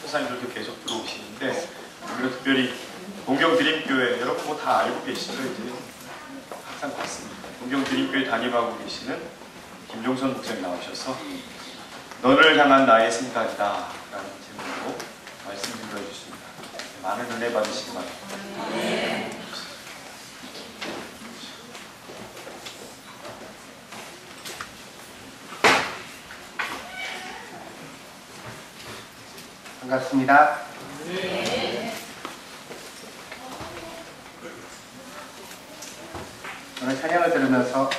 선사님들도 계속 들어오시는데 오늘 특별히 동경 드림교회 여러분 뭐 다 알고 계시죠? 이제 항상 봤습니다. 동경 드림교회 담임하고 계시는 김종선 목사님 나오셔서 너를 향한 나의 생각이다 라는 제목으로 말씀 좀 들어주십니다. 많은 은혜 받으시기 바랍니다. 반갑습니다. 오늘 찬양을 들으면서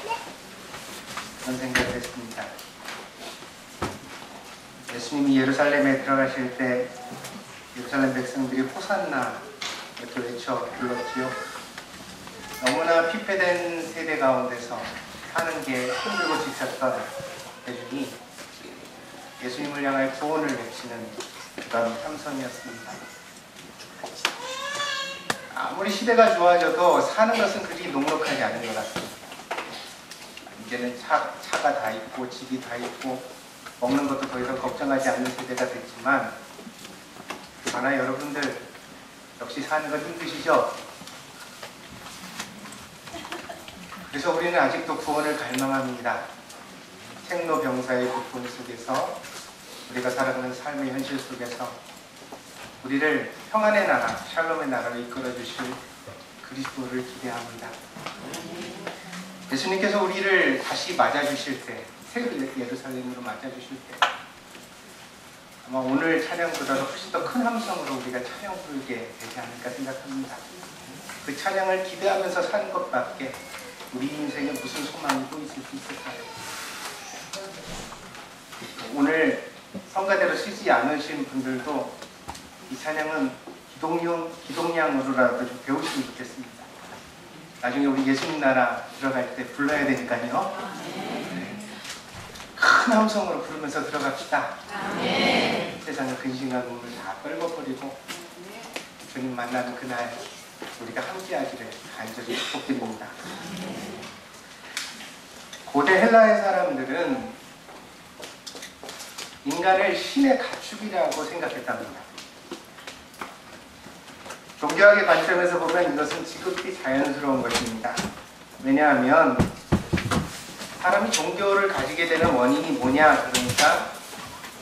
그런 생각을 했습니다. 예수님이 예루살렘에 들어가실 때 예루살렘 백성들이 호산나 이렇게 외쳐 불렀지요. 너무나 피폐된 세대 가운데서 사는 게 힘들고 지쳤던 대중이 예수님을 향할 구원을 외치는 그런 삼성이었습니다. 아무리 시대가 좋아져도 사는 것은 그리 녹록하지 않은 것 같습니다. 이제는 차가 다 있고 집이 다 있고 먹는 것도 더 이상 걱정하지 않는 세대가 됐지만 그러나 여러분들 역시 사는 건 힘드시죠? 그래서 우리는 아직도 구원을 갈망합니다. 생로병사의 고통 속에서 우리가 살아가는 삶의 현실 속에서 우리를 평안의 나라, 샬롬의 나라로 이끌어 주실 그리스도를 기대합니다. 예수님께서 우리를 다시 맞아주실 때, 새 예루살렘으로 맞아주실 때 아마 오늘 찬양보다도 훨씬 더 큰 함성으로 우리가 찬양 부르게 되지 않을까 생각합니다. 그 찬양을 기대하면서 사는 것밖에 우리 인생에 무슨 소망이 또 있을 수 있을까요? 오늘 성가대로 쓰지 않으신 분들도 이 찬양은 기동량으로라도 좀 배우시면 좋겠습니다. 나중에 우리 예수님 나라 들어갈 때 불러야 되니까요. 네. 큰 함성으로 부르면서 들어갑시다. 세상의 근심과 눈물 다 떨궈버리고 주님 만나는 그날 우리가 함께하기를 간절히 축복드립니다. 고대 헬라의 사람들은 인간을 신의 가축이라고 생각했답니다. 종교학의 관점에서 보면 이것은 지극히 자연스러운 것입니다. 왜냐하면 사람이 종교를 가지게 되는 원인이 뭐냐? 그러니까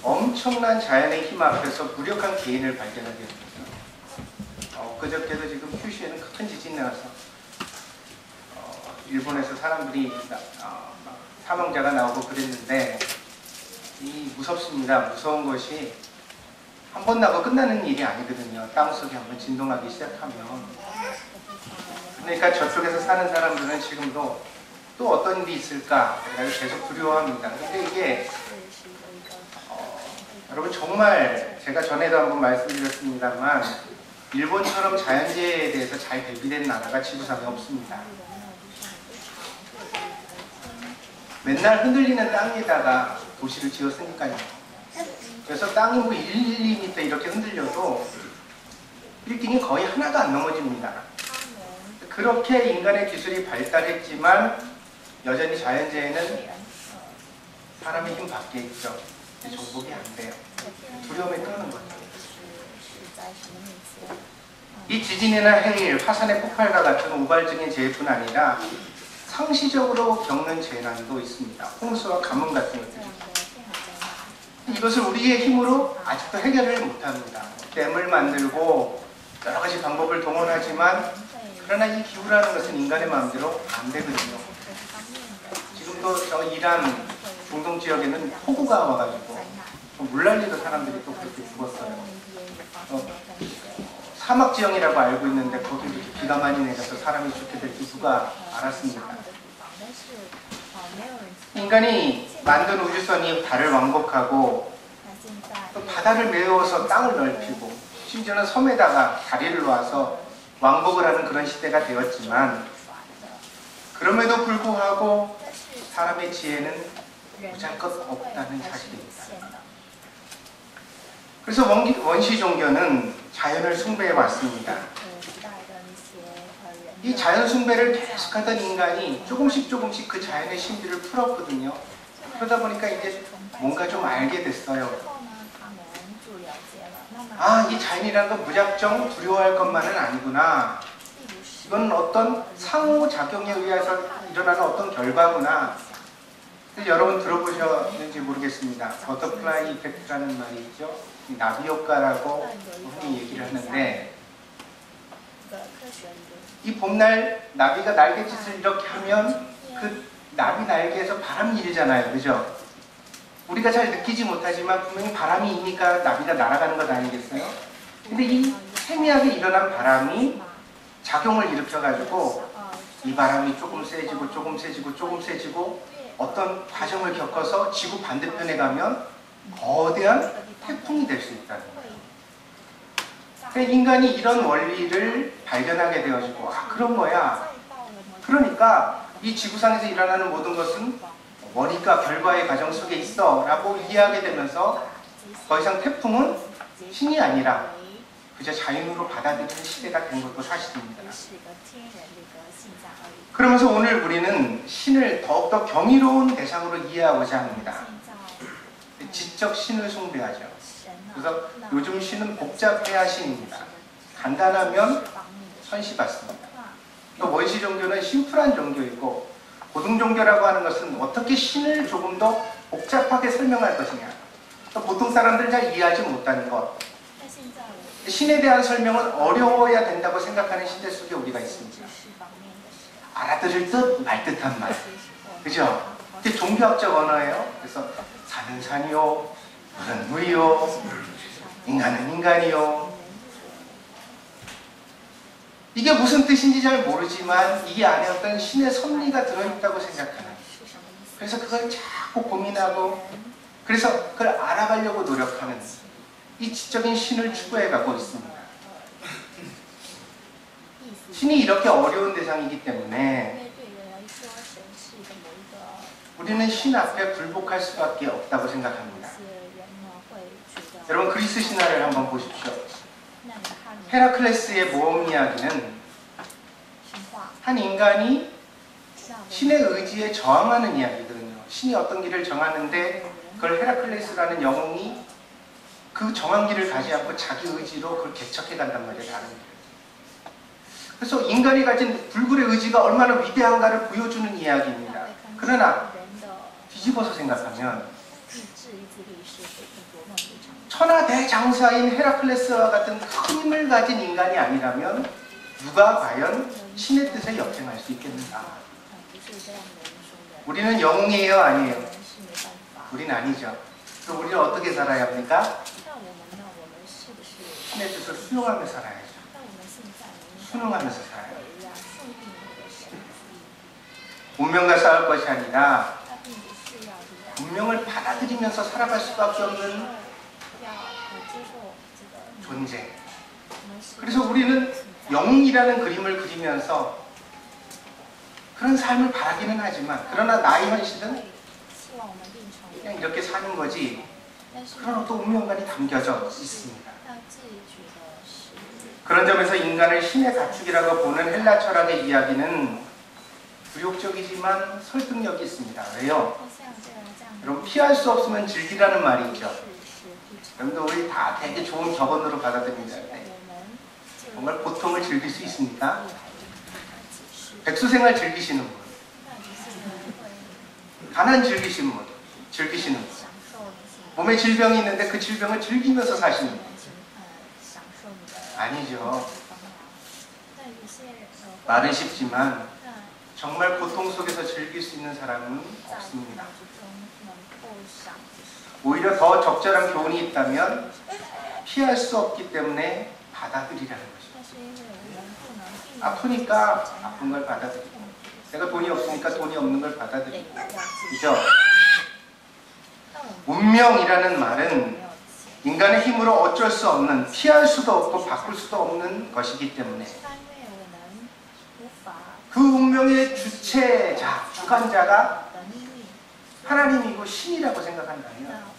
엄청난 자연의 힘 앞에서 무력한 개인을 발견하게 됩니다. 그저께도 지금 큐슈에는 큰 지진이 나서 일본에서 사람들이 사망자가 나오고 그랬는데 무섭습니다. 무서운 것이 한 번 나고 끝나는 일이 아니거든요. 땅속에 한번 진동하기 시작하면. 그러니까 저쪽에서 사는 사람들은 지금도 또 어떤 일이 있을까 계속 두려워합니다. 근데 이게 여러분 정말 제가 전에도 한번 말씀드렸습니다만 일본처럼 자연재해에 대해서 잘 대비된 나라가 지구상에 없습니다. 맨날 흔들리는 땅에다가 도시를 지었으니까요. 그래서 땅이 뭐 1, 2m 이렇게 흔들려도 빌딩이 거의 하나도 안 넘어집니다. 그렇게 인간의 기술이 발달했지만 여전히 자연재해는 사람의 힘 밖에 있죠. 정복이 안 돼요. 두려움에 떠는 거죠. 이 지진이나 해일, 화산의 폭발과 같은 우발적인 재해뿐 아니라 상시적으로 겪는 재난도 있습니다. 홍수와 가뭄 같은 것들이. 이것을 우리의 힘으로 아직도 해결을 못합니다. 댐을 만들고 여러 가지 방법을 동원하지만 그러나 이 기후라는 것은 인간의 마음대로 안 되거든요. 지금도 저 이란 중동 지역에는 폭우가 와가지고 물난리로 사람들이 또 그렇게 죽었어요. 사막 지형이라고 알고 있는데 거기 이렇게 비가 많이 내려서 사람이 죽게 될 줄 누가 알았습니까? 인간이 만든 우주선이 달을 왕복하고 또 바다를 메워서 땅을 넓히고 심지어는 섬에다가 다리를 놔서 왕복을 하는 그런 시대가 되었지만 그럼에도 불구하고 사람의 지혜는 무잘것 없다는 사실입니다. 그래서 원시 종교는 자연을 숭배해 왔습니다. 이 자연 숭배를 계속하던 인간이 조금씩 그 자연의 신비를 풀었거든요. 그러다 보니까 이제 뭔가 좀 알게 됐어요. 아, 이 자연이라는 건 무작정 두려워할 것만은 아니구나. 이건 어떤 상호작용에 의해서 일어나는 어떤 결과구나. 여러분 들어보셨는지 모르겠습니다. 버터플라이 이펙트라는 말이 있죠. 나비 효과라고 흔히 얘기를 하는데, 이 봄날 나비가 날갯짓을 이렇게 하면 그 나비 날개에서 바람이 일잖아요. 그죠? 우리가 잘 느끼지 못하지만 분명히 바람이 이니까 나비가 날아가는 것 아니겠어요? 근데 이 세미하게 일어난 바람이 작용을 일으켜가지고 이 바람이 조금 세지고 조금 세지고 조금 세지고 어떤 과정을 겪어서 지구 반대편에 가면 거대한 태풍이 될 수 있다는 거예요. 그러니까 인간이 이런 원리를 발견하게 되어지고, 아, 그런 거야. 그러니까 이 지구상에서 일어나는 모든 것은 원인과 결과의 과정 속에 있어 라고 이해하게 되면서 더 이상 태풍은 신이 아니라 그저 자연으로 받아들이는 시대가 된 것도 사실입니다. 그러면서 오늘 우리는 신을 더욱더 경이로운 대상으로 이해하고자 합니다. 지적 신을 숭배하죠. 그래서 요즘 신은 복잡해야 신입니다. 간단하면 선시받습니다. 또 원시 종교는 심플한 종교이고, 고등 종교라고 하는 것은 어떻게 신을 조금 더 복잡하게 설명할 것이냐, 또 보통 사람들은 잘 이해하지 못하는 것, 신에 대한 설명은 어려워야 된다고 생각하는 시대 속에 우리가 있습니다. 알아들을 듯 말 듯한 말, 그죠? 이게 종교학적 언어예요. 그래서 산은 산이요, 물은 물이요, 인간은 인간이요. 이게 무슨 뜻인지 잘 모르지만 이 안에 어떤 신의 섭리가 들어있다고 생각하는, 그래서 그걸 자꾸 고민하고 그래서 그걸 알아가려고 노력하는 이 지적인 신을 추구해가고 있습니다. 신이 이렇게 어려운 대상이기 때문에 우리는 신 앞에 굴복할 수밖에 없다고 생각합니다. 여러분, 그리스 신화를 한번 보십시오. 헤라클레스의 모험 이야기는 한 인간이 신의 의지에 저항하는 이야기거든요. 신이 어떤 길을 정하는데 그걸 헤라클레스라는 영웅이 그 정한 길을 가지 않고 자기 의지로 그걸 개척해 간단 말이에요. 다른 길을. 그래서 인간이 가진 불굴의 의지가 얼마나 위대한가를 보여주는 이야기입니다. 그러나 뒤집어서 생각하면 천하대장사인 헤라클레스와 같은 큰 힘을 가진 인간이 아니라면 누가 과연 신의 뜻에 역행할 수 있겠는가? 우리는 영웅이에요, 아니에요? 우린 아니죠. 그럼 우리는 어떻게 살아야 합니까? 신의 뜻을 수용하며 살아야죠. 순응하면서 살아요. 운명과 싸울 것이 아니라 운명을 받아들이면서 살아갈 수밖에 없는 존재. 그래서 우리는 영웅이라는 그림을 그리면서 그런 삶을 바라기는 하지만, 그러나 나의 현실은 그냥 이렇게 사는 거지, 그런 어떤 운명관이 담겨져 있습니다. 그런 점에서 인간을 신의 가축이라고 보는 헬라 철학의 이야기는 굴욕적이지만 설득력이 있습니다. 왜요? 여러분, 피할 수 없으면 즐기라는 말이 있죠. 여러분들 우리 다 되게 좋은 격언으로 받아들입니다. 정말 고통을 즐길 수 있습니까? 백수생활 즐기시는 분, 가난 즐기시는 분, 몸에 질병이 있는데 그 질병을 즐기면서 사시는 분, 아니죠. 말은 쉽지만 정말 고통 속에서 즐길 수 있는 사람은 없습니다. 오히려 더 적절한 교훈이 있다면 피할 수 없기 때문에 받아들이라는 것입니다. 아프니까 아픈 걸 받아들이고, 내가 돈이 없으니까 돈이 없는 걸 받아들이고, 그죠? 운명이라는 말은 인간의 힘으로 어쩔 수 없는, 피할 수도 없고 바꿀 수도 없는 것이기 때문에 그 운명의 주체자, 주관자가 하나님이고 신이라고 생각한다면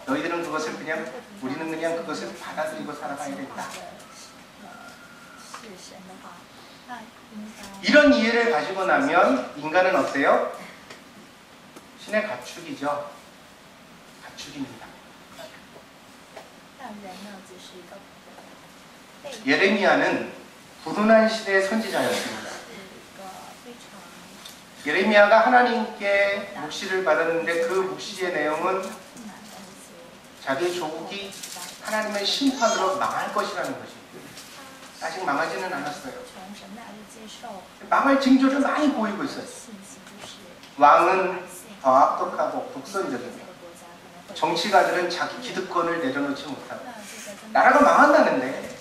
너희들은 그것을 그냥, 우리는 그냥 그것을 받아들이고 살아가야 된다. 이런 이해를 가지고 나면 인간은 어때요? 신의 가축이죠. 가축입니다. 예레미야는 불운한 시대의 선지자였습니다. 예레미야가 하나님께 묵시를 받았는데 그 묵시의 내용은 자기의 조국이 하나님의 심판으로 망할 것이라는 것입니다. 아직 망하지는 않았어요. 망할 징조를 많이 보이고 있어요. 왕은 더 악독하고 독선적입니다. 정치가들은 자기 기득권을 내려놓지 못하고 나라가 망한다는데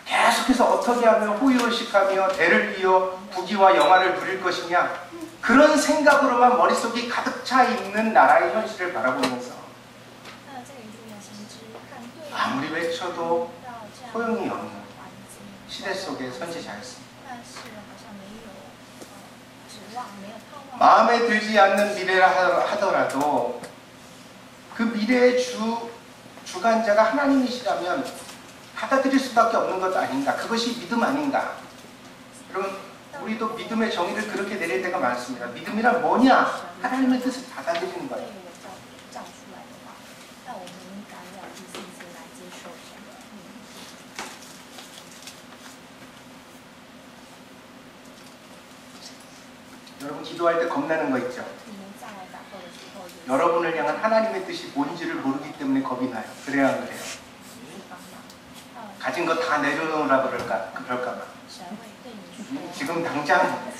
계속해서 어떻게 하면 호의호식하며 대를 이어 부귀와 영화를 누릴 것이냐, 그런 생각으로만 머릿속이 가득 차 있는 나라의 현실을 바라보면서 아무리 외쳐도 소용이 없는 시대 속의 선지자였습니다. 마음에 들지 않는 미래라 하더라도 그 미래의 주관자가 하나님이시라면 받아들일 수밖에 없는 것 아닌가? 그것이 믿음 아닌가? 여러분, 우리도 믿음의 정의를 그렇게 내릴 때가 많습니다. 믿음이란 뭐냐? 하나님의 뜻을 받아들이는 거예요. 여러분, 기도할 때 겁나는 거 있죠? 여러분을 향한 하나님의 뜻이 뭔지를 모르기 때문에 겁이 나요. 그래야 안 그래요? 가진 거 다 내려놓으라 그럴까봐. 지금 당장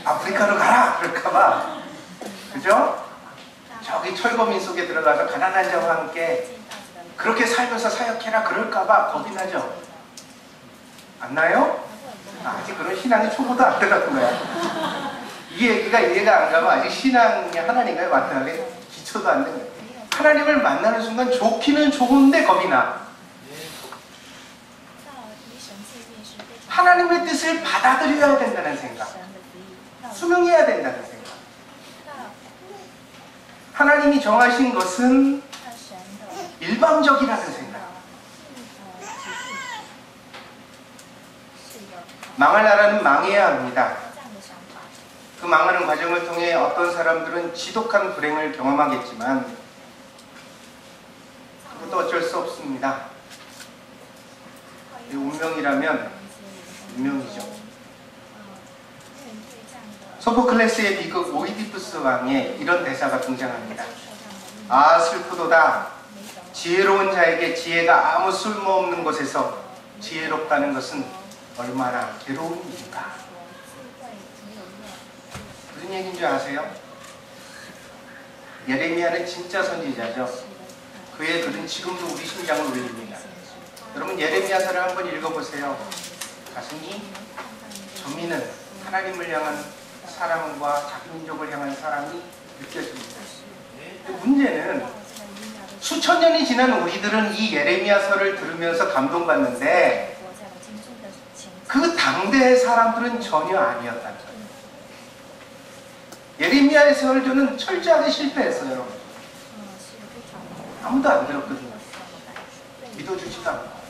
아프리카로 가라 그럴까봐. 그죠? 저기 철거민 속에 들어가서 가난한 자와 함께 그렇게 살면서 사역해라 그럴까봐 겁이 나죠? 안 나요? 아직 그런 신앙이 초보도 안 들어간 거야. 이 얘기가 이해가 안 가면 아직 신앙이 하나님과의 만남에 기초도 안 된 거예요. 하나님을 만나는 순간 좋기는 좋은데 겁이 나. 하나님의 뜻을 받아들여야 된다는 생각, 수명해야 된다는 생각. 하나님이 정하신 것은 일방적이라는 생각. 망할 나라는 망해야 합니다. 그 망하는 과정을 통해 어떤 사람들은 지독한 불행을 경험하겠지만 그것도 어쩔 수 없습니다. 운명이라면 운명이죠. 소포클레스의 비극 오이디푸스 왕에 이런 대사가 등장합니다. 아 슬프도다. 지혜로운 자에게 지혜가 아무 쓸모없는 곳에서 지혜롭다는 것은 얼마나 괴로운 일인가. 무슨 얘기인 줄 아세요? 예레미야는 진짜 선지자죠. 그의 글은 지금도 우리 심장을 울립니다. 여러분, 예레미야서를 한번 읽어보세요. 가슴이 저미는 하나님을 향한 사랑과 자기 민족을 향한 사랑이 느껴집니다. 문제는 수천 년이 지난 우리들은 이 예레미야서를 들으면서 감동받는데 그 당대의 사람들은 전혀 아니었다는 거예요. 예레미야의 설교는 철저하게 실패했어요, 여러분. 아무도 안 들었거든요. 믿어주지도 않고.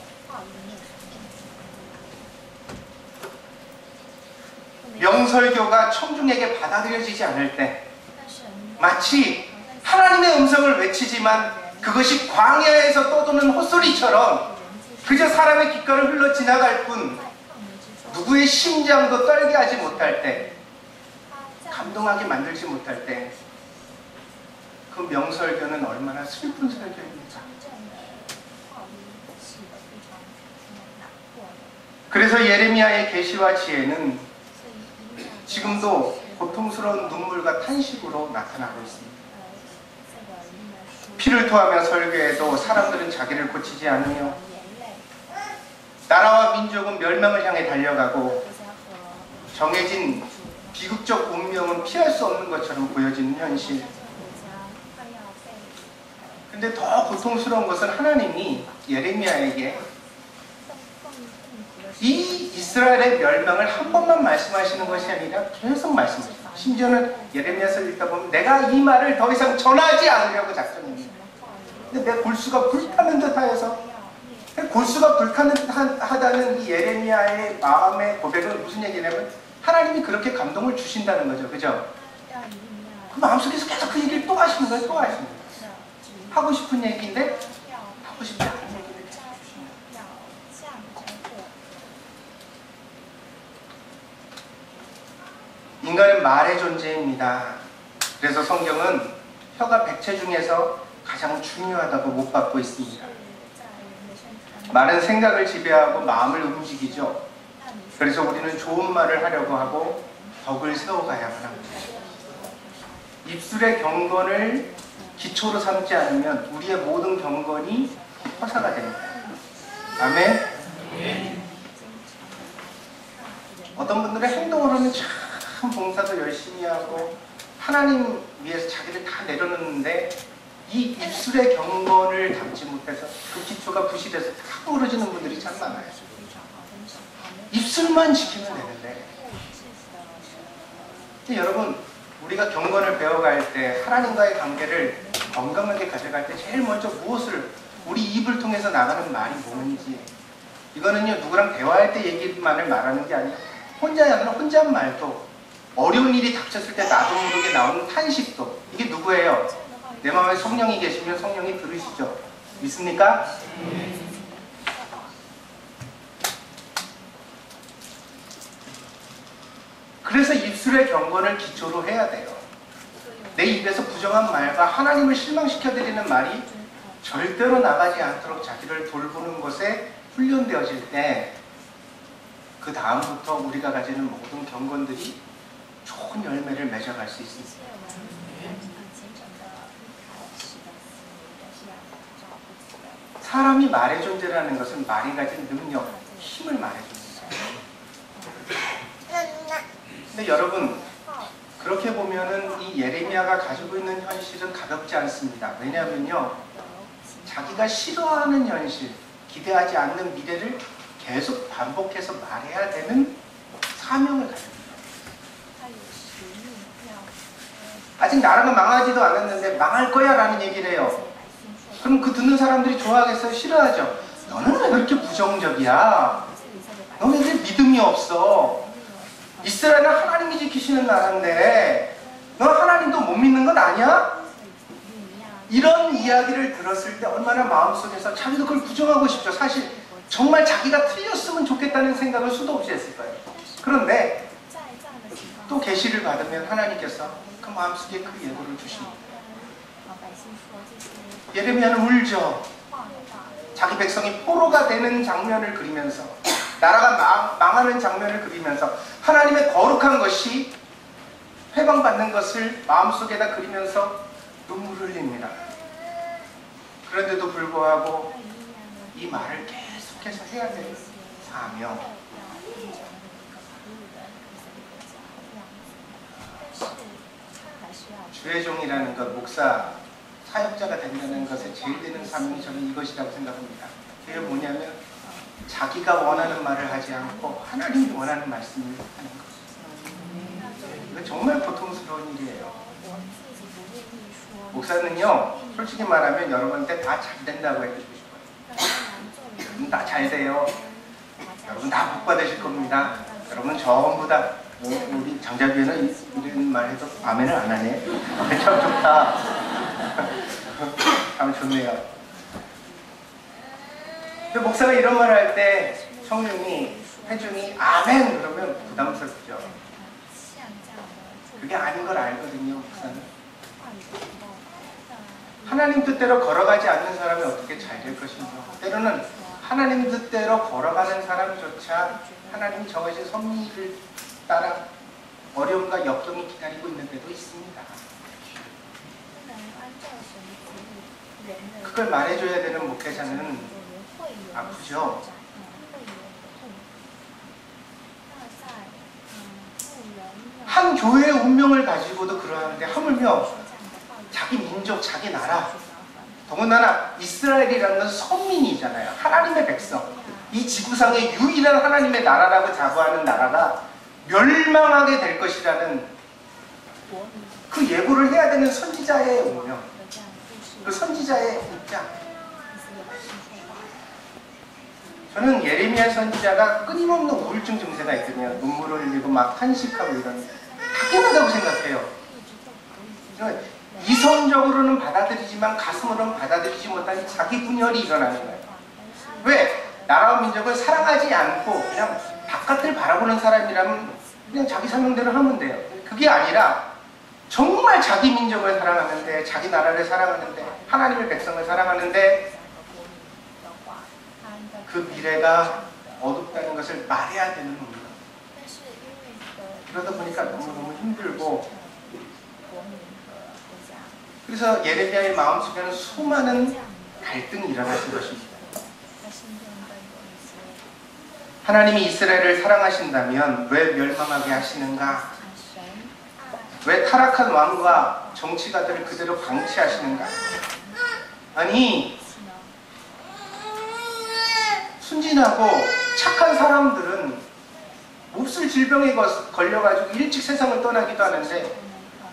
명설교가 청중에게 받아들여지지 않을 때 마치 하나님의 음성을 외치지만 그것이 광야에서 떠도는 헛소리처럼 그저 사람의 귓가를 흘러 지나갈 뿐 누구의 심장도 떨게 하지 못할 때, 감동하게 만들지 못할 때 그 명설교는 얼마나 슬픈 설교입니까? 그래서 예레미야의 계시와 지혜는 지금도 고통스러운 눈물과 탄식으로 나타나고 있습니다. 피를 토하며 설교해도 사람들은 자기를 고치지 않으며 나라와 민족은 멸망을 향해 달려가고 정해진 비극적 운명은 피할 수 없는 것처럼 보여지는 현실. 근데 더 고통스러운 것은 하나님이 예레미야에게 이 이스라엘의 멸망을 한 번만 말씀하시는 것이 아니라 계속 말씀하십니다. 심지어는 예레미야서를 읽다 보면 내가 이 말을 더 이상 전하지 않으려고 작정합니다. 근데 내 골수가 불타는 듯하여서, 골수가 불타는 듯하다는 이 예레미야의 마음의 고백은 무슨 얘기냐면 하나님이 그렇게 감동을 주신다는 거죠. 그죠? 그 마음속에서 계속 그 얘기를 또 하시는 거예요. 또 하시는 거예요. 하고 싶은 얘기인데 하고 싶지 않은 얘기를 해요. 인간은 말의 존재입니다. 그래서 성경은 혀가 백체 중에서 가장 중요하다고 못 받고 있습니다. 말은 생각을 지배하고 마음을 움직이죠. 그래서 우리는 좋은 말을 하려고 하고 덕을 세워가야만 합니다. 입술의 경건을 기초로 삼지 않으면 우리의 모든 경건이 허사가 됩니다. 아멘. 어떤 분들은 행동으로는 참 봉사도 열심히 하고 하나님 위해서 자기를 다 내려놓는데 이 입술의 경건을 담지 못해서 그 기초가 부실해서 다 부러지는 분들이 참 많아요. 입술만 지키면 되는데. 근데 여러분, 우리가 경건을 배워갈 때 하나님과의 관계를 건강하게 가져갈 때 제일 먼저 무엇을 우리 입을 통해서 나가는 말이 뭔지, 이거는요 누구랑 대화할 때 얘기만을 말하는 게 아니라 혼자 말도, 어려운 일이 닥쳤을 때 나도 모르게 나오는 탄식도, 이게 누구예요? 내 마음에 성령이 계시면 성령이 들으시죠. 믿습니까? 그래서 입술의 경건을 기초로 해야 돼요. 내 입에서 부정한 말과 하나님을 실망시켜드리는 말이 절대로 나가지 않도록 자기를 돌보는 것에 훈련되어질 때 그 다음부터 우리가 가지는 모든 경건들이 좋은 열매를 맺어갈 수 있습니다. 사람이 말의 존재라는 것은 말이 가진 능력, 힘을 말해줍니다. 근데 여러분, 그렇게 보면은 이 예레미야가 가지고 있는 현실은 가볍지 않습니다. 왜냐하면요, 자기가 싫어하는 현실, 기대하지 않는 미래를 계속 반복해서 말해야 되는 사명을 가지고 있어요. 아직 나라가 망하지도 않았는데 망할 거야 라는 얘기를 해요. 그럼 그 듣는 사람들이 좋아하겠어요? 싫어하죠? 너는 왜 그렇게 부정적이야? 너는 왜 믿음이 없어? 이스라엘은 하나님이 지키시는 나라인데 너 하나님도 못 믿는 것 아니야? 이런 이야기를 들었을 때 얼마나 마음속에서 자기도 그걸 부정하고 싶죠. 사실 정말 자기가 틀렸으면 좋겠다는 생각을 수도 없이 했을 거예요. 그런데 또 계시를 받으면 하나님께서 그 마음속에 그 예고를 주십니다. 예레미야는 울죠. 자기 백성이 포로가 되는 장면을 그리면서, 나라가 망하는 장면을 그리면서 하나님의 거룩한 것이 회방받는 것을 마음속에다 그리면서 눈물을 흘립니다. 그런데도 불구하고 이 말을 계속해서 해야 되는 사명. 주의 종이라는 것, 목사, 사역자가 된다는 것에 제일 되는 사명이 저는 이것이라고 생각합니다. 그게 뭐냐면 자기가 원하는 말을 하지 않고 하나님이 원하는 말씀을 하는 것. 이거 정말 고통스러운 일이에요. 목사는요, 솔직히 말하면 여러분한테 다 잘 된다고 해주고 싶어요. 여러분 다 잘 돼요. 여러분 다 복 받으실 겁니다. 여러분 전부 다. 우리 장자비에는 이런 말 해도 아멘을 안 하네. 참 좋다. 참 좋네요. 근데 목사가 이런 말을 할 때 성령이, 회중이 아멘 그러면 부담스럽죠. 그게 아닌 걸 알거든요, 목사는. 하나님 뜻대로 걸어가지 않는 사람이 어떻게 잘 될 것인가. 때로는 하나님 뜻대로 걸어가는 사람조차 하나님 정하신 섭리를 따라 어려움과 역경이 기다리고 있는 데도 있습니다. 그걸 말해줘야 되는 목회자는 아프죠. 한 교회의 운명을 가지고도 그러하는데 하물며 자기 민족, 자기 나라, 더군다나 이스라엘이라는 건 선민이잖아요. 하나님의 백성. 이 지구상의 유일한 하나님의 나라라고 자부하는 나라가 멸망하게 될 것이라는 그 예고를 해야 되는 선지자의 운명, 그 선지자의 입장. 저는 예레미야 선지자가 끊임없는 우울증 증세가 있거든요. 눈물을 흘리고 막 탄식하고 이런, 당연하다고 생각해요. 이성적으로는 받아들이지만 가슴으로는 받아들이지 못한 자기 분열이 일어나는 거예요. 왜? 나라와 민족을 사랑하지 않고 그냥 바깥을 바라보는 사람이라면 그냥 자기 사명대로 하면 돼요. 그게 아니라 정말 자기 민족을 사랑하는데, 자기 나라를 사랑하는데, 하나님의 백성을 사랑하는데 그 미래가 어둡다는 것을 말해야 되는 겁니다. 그러다 보니까 너무너무 힘들고, 그래서 예레미야의 마음속에는 수많은 갈등이 일어났던 것입니다. 하나님이 이스라엘을 사랑하신다면 왜 멸망하게 하시는가? 왜 타락한 왕과 정치가들을 그대로 방치하시는가? 아니, 순진하고 착한 사람들은 몹쓸 질병에 걸려가지고 일찍 세상을 떠나기도 하는데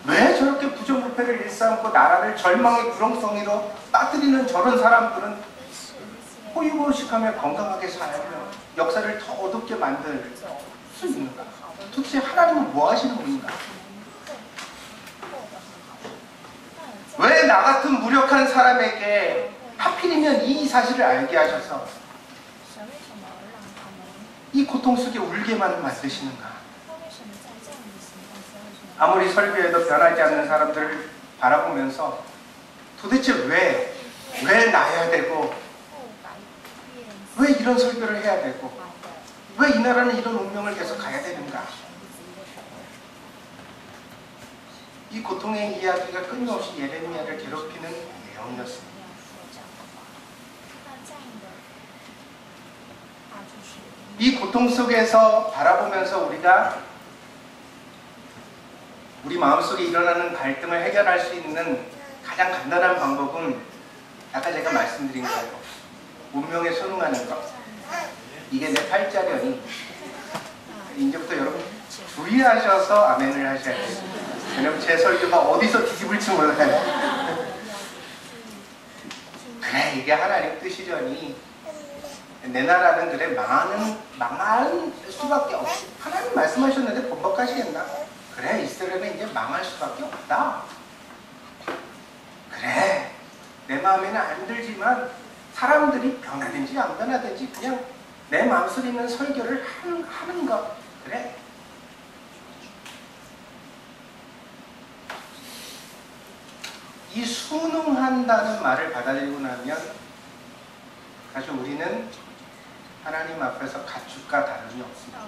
왜 저렇게 부정부패를 일삼고 나라를 절망의 구렁텅이로 빠뜨리는 저런 사람들은 호의호식하며 건강하게 살며 역사를 더 어둡게 만들 수 있는가? 도대체 하나님은 뭐 하시는 분인가? 왜 나 같은 무력한 사람에게 하필이면 이 사실을 알게 하셔서 이 고통 속에 울게만 만드시는가? 아무리 설교해도 변하지 않는 사람들을 바라보면서 도대체 왜 나야 되고, 왜 이런 설교를 해야 되고, 왜 이 나라는 이런 운명을 계속 가야 되는가? 이 고통의 이야기가 끊임없이 예레미야를 괴롭히는 내용이었습니다. 이 고통 속에서 바라보면서 우리 마음속에 일어나는 갈등을 해결할 수 있는 가장 간단한 방법은 아까 제가 말씀드린 거예요. 운명에 순응하는 것. 이게 내 팔자련이. 이제부터 여러분 주의하셔서 아멘을 하셔야 돼요. 왜냐면 제 설교가 어디서 뒤집을지 몰라요. 그래, 이게 하나님 뜻이려니 내 나라는 그래 망할 수밖에 없어. 하나님 말씀하셨는데 번복하시겠나? 그래, 이스라엘은 이제 망할 수밖에 없다. 그래, 내 마음에는 안 들지만 사람들이 변하든지 안 변하든지 그냥 내 마음속에 있는 설교를 하는 것. 그래. 이 순응한다는 말을 받아들이고 나면 사실 우리는 하나님 앞에서 가축과 다름이 없습니다.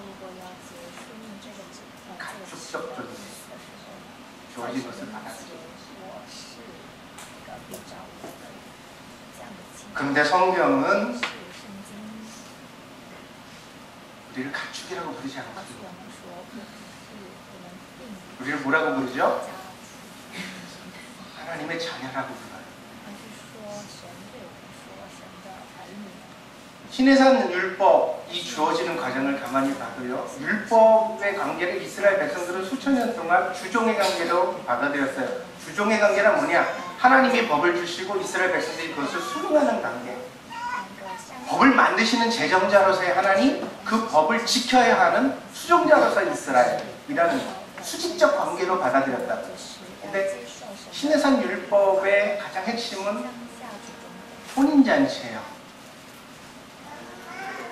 가축적 존재, 주어진 것을 받아들여요. 근데 성경은 우리를 가축이라고 부르지 않거든요. 우리를 뭐라고 부르죠? 하나님의 자녀라고 불러요. 시내산 율법, 이 주어지는 과정을 가만히 봐도요, 율법의 관계를 이스라엘 백성들은 수천 년 동안 주종의 관계로 받아들였어요. 주종의 관계란 뭐냐? 하나님이 법을 주시고 이스라엘 백성들이 그것을 순응하는 관계. 법을 만드시는 제정자로서의 하나님, 그 법을 지켜야 하는 수종자로서의 이스라엘이라는 수직적 관계로 받아들였다. 근데 시내산 율법의 가장 핵심은 혼인잔치예요.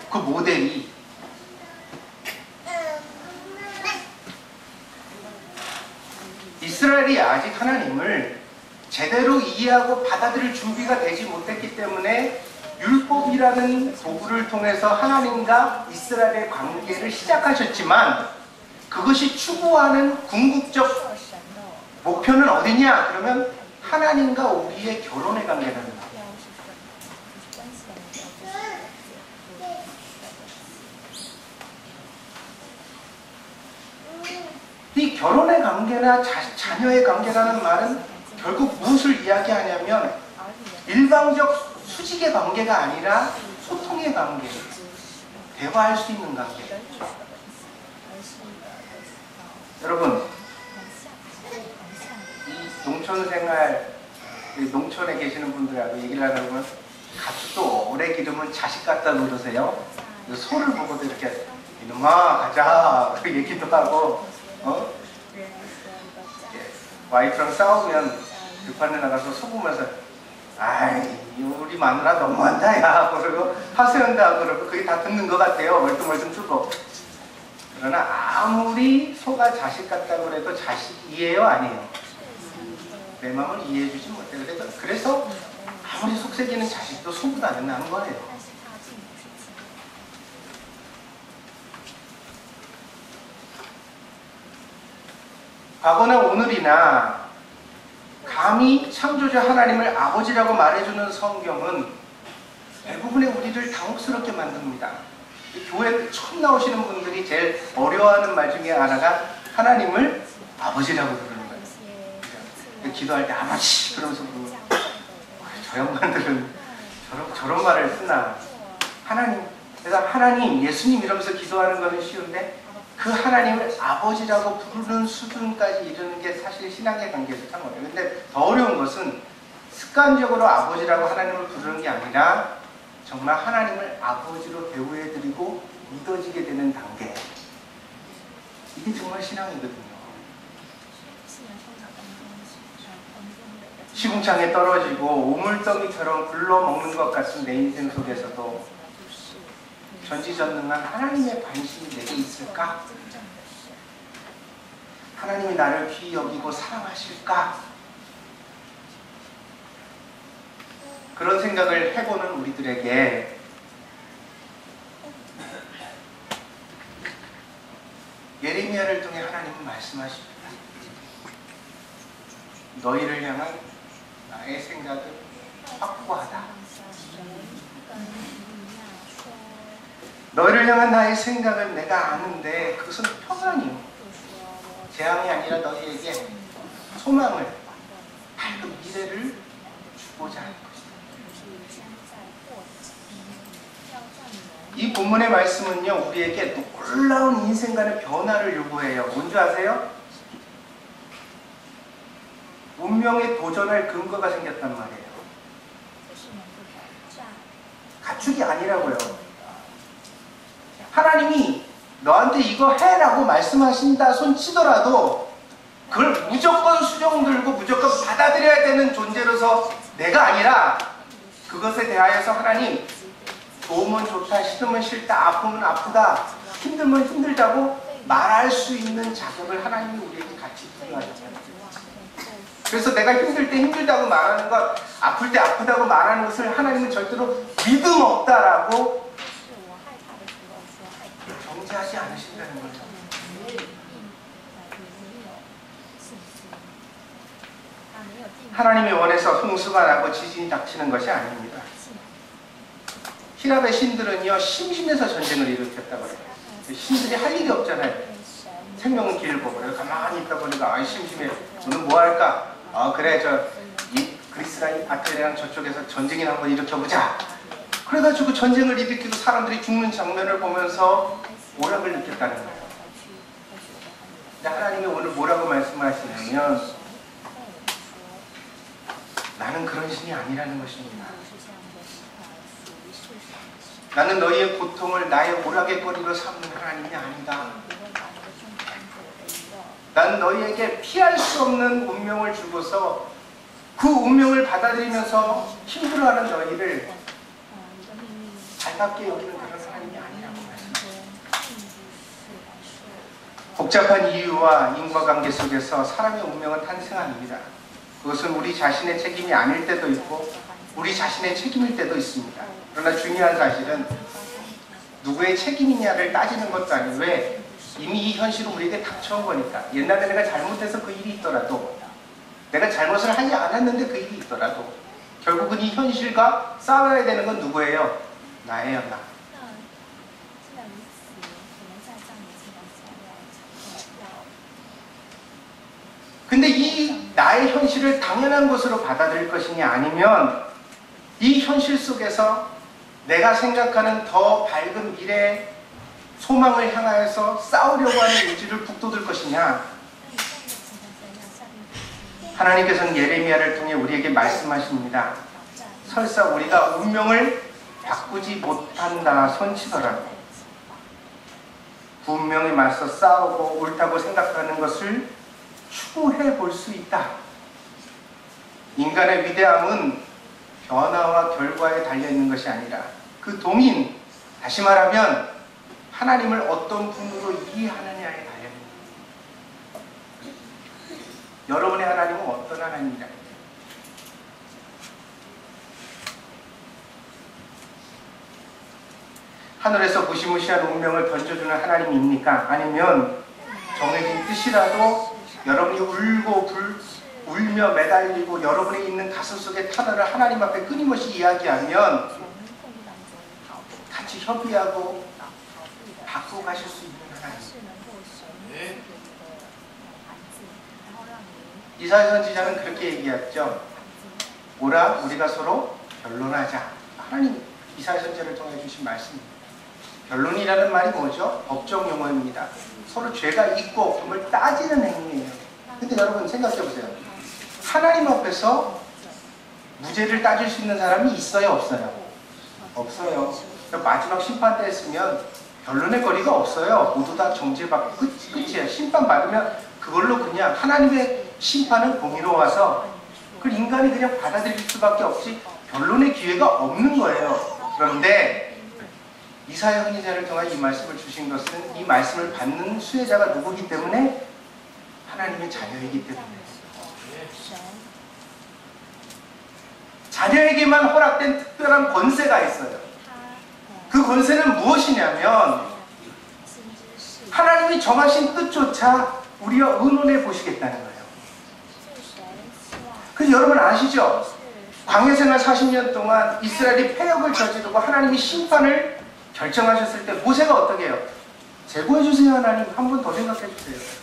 그 모델이 이스라엘이 아직 하나님을 제대로 이해하고 받아들일 준비가 되지 못했기 때문에 율법이라는 도구를 통해서 하나님과 이스라엘의 관계를 시작하셨지만 그것이 추구하는 궁극적 목표는 어디냐? 그러면 하나님과 우리의 결혼의 관계라는 거예요. 이 결혼의 관계나 자녀의 관계라는 말은 결국 무엇을 이야기하냐면 일방적 수직의 관계가 아니라 소통의 관계, 대화할 수 있는 관계. 여러분, 이 농촌 생활, 농촌에 계시는 분들하고 얘기를 하다 보면 가축도 오래 기르면 자식 갖다 놓으세요. 소를 보고도 이렇게 이놈아 가자 그 얘기도 하고, 와이프랑 싸우면 들판에 나가서 속으면서 아이 우리 마누라 너무한다 야 그러고 하소연다 그러고 그게 다 듣는 것 같아요. 멀뚱멀뚱 뜨고. 그러나 아무리 소가 자식 같다고 해도 자식이에요 아니에요? 내 마음을 이해해주지 못해요. 그래서 아무리 속색이는 자식도 소보다는 나은 거예요. 과거나 오늘이나 감히 창조주 하나님을 아버지라고 말해주는 성경은 대부분의 우리를 당혹스럽게 만듭니다. 교회 처음 나오시는 분들이 제일 어려워하는 말 중에 하나가 하나님을 아버지라고 부르는 거예요. 기도할 때 아버지 그러면서 부르고 저 양반들은 저런 말을 쓰나 하나님 그래서 하나님 예수님 이러면서 기도하는 거는 쉬운데 그 하나님을 아버지라고 부르는 수준까지 이르는 게 사실 신앙의 관계에서 참 어려워요. 근데 더 어려운 것은 습관적으로 아버지라고 하나님을 부르는 게 아니라 정말 하나님을 아버지로 대우해드리고 믿어지게 되는 단계. 이게 정말 신앙이거든요. 시궁창에 떨어지고 오물덩이처럼 굴러먹는 것 같은 내 인생 속에서도 전지전능한 하나님의 관심이 내게 있을까? 하나님이 나를 귀히 여기고 사랑하실까? 그런 생각을 해보는 우리들에게 예레미야를 통해 하나님은 말씀하십니다. 너희를 향한 나의 생각은 확고하다. 너희를 향한 나의 생각을 내가 아는데 그것은 평안이요. 재앙이 아니라 너희에게 소망을, 밝은 미래를 주고자 하는 것이다. 이 본문의 말씀은요, 우리에게 놀라운 인생관의 변화를 요구해요. 뭔지 아세요? 운명에 도전할 근거가 생겼단 말이에요. 가축이 아니라고요. 하나님이 너한테 이거 해라고 말씀하신다 손 치더라도 그걸 무조건 수정 들고 무조건 받아들여야 되는 존재로서 내가 아니라 그것에 대하여서 하나님 좋으면 좋다, 싫으면 싫다, 아프면 아프다, 힘들면 힘들다고 말할 수 있는 자격을 하나님이 우리에게 같이 부여하셨잖아요. 그래서 내가 힘들 때 힘들다고 말하는 것, 아플 때 아프다고 말하는 것을 하나님은 절대로 믿음 없다라고 정지하지 않으신다는 거죠. 하나님이 원해서 홍수가 나고 지진이 닥치는 것이 아닙니다. 히랍의 신들은요, 심심해서 전쟁을 일으켰다고 해요. 신들이 할 일이 없잖아요. 생명은 길고 그래서 가만히 있다 보니까 아 심심해. 오늘 뭐 할까? 아 그래 이 그리스랑 아테네랑 저쪽에서 전쟁이나 한번 일으켜보자. 그래가지고 전쟁을 일으키고 사람들이 죽는 장면을 보면서 오락을 느꼈다는 거예요. 근데 하나님이 오늘 뭐라고 말씀하시냐면 나는 그런 신이 아니라는 것입니다. 나는 너희의 고통을 나의 오락의 거리로 삼는 하나님이 아니다. 난 너희에게 피할 수 없는 운명을 주고서 그 운명을 받아들이면서 힘들어하는 너희를 달갑게 여기는 그런 하나님이 아니라고 말씀하십니다. 복잡한 이유와 인과관계 속에서 사람의 운명은 탄생합니다. 그것은 우리 자신의 책임이 아닐 때도 있고 우리 자신의 책임일 때도 있습니다. 그러나 중요한 사실은 누구의 책임이냐를 따지는 것도 아니고 왜? 이미 이 현실은 우리에게 닥쳐온 거니까. 옛날에 내가 잘못해서 그 일이 있더라도 내가 잘못을 하지 않았는데 그 일이 있더라도 결국은 이 현실과 싸워야 되는 건 누구예요? 나예요, 나. 근데 이 나의 현실을 당연한 것으로 받아들일 것이냐 아니면 이 현실 속에서 내가 생각하는 더 밝은 미래 소망을 향하여서 싸우려고 하는 의지를 북돋을 것이냐. 하나님께서는 예레미야를 통해 우리에게 말씀하십니다. 설사 우리가 운명을 바꾸지 못한다 손치더라도 그 운명에 맞서 싸우고 옳다고 생각하는 것을 추구해 볼 수 있다. 인간의 위대함은 변화와 결과에 달려있는 것이 아니라 그 동인, 다시 말하면 하나님을 어떤 분으로 이해하느냐에 달려있는 거예요. 여러분의 하나님은 어떤 하나님이냐? 하늘에서 무시무시한 운명을 던져주는 하나님입니까? 아니면 정해진 뜻이라도 여러분이 울며 매달리고 여러분이 있는 가슴 속의 탄원을 하나님 앞에 끊임없이 이야기하면 같이 협의하고 바꾸어 가실 수 있는 하나님. 이사야 선지자는 그렇게 얘기했죠. 오라 우리가 서로 변론하자. 하나님 이사야 선지자를 통해 주신 말씀입니다. 변론이라는 말이 뭐죠? 법정 용어입니다. 서로 죄가 있고 없음을 따지는 행위예요. 근데 여러분 생각해 보세요. 하나님 앞에서 무죄를 따질 수 있는 사람이 있어요? 없어요? 없어요. 마지막 심판 때 했으면 변론의 거리가 없어요. 모두 다 정죄받고 끝이에요. 심판 받으면 그걸로 그냥 하나님의 심판은 공의로워서 그걸 인간이 그냥 받아들일 수밖에 없이 변론의 기회가 없는 거예요. 그런데 이사야 선지자를 통해 이 말씀을 주신 것은 이 말씀을 받는 수혜자가 누구기 때문에? 하나님의 자녀이기 때문에. 자녀에게만 허락된 특별한 권세가 있어요. 그 권세는 무엇이냐면 하나님이 정하신 뜻조차 우리와 의논해 보시겠다는 거예요. 그래서 여러분 아시죠? 광야생활 40년 동안 이스라엘이 패역을 저지르고 하나님이 심판을 결정하셨을 때 모세가 어떻게 해요? 제거해주세요 하나님. 한 번 더 생각해주세요.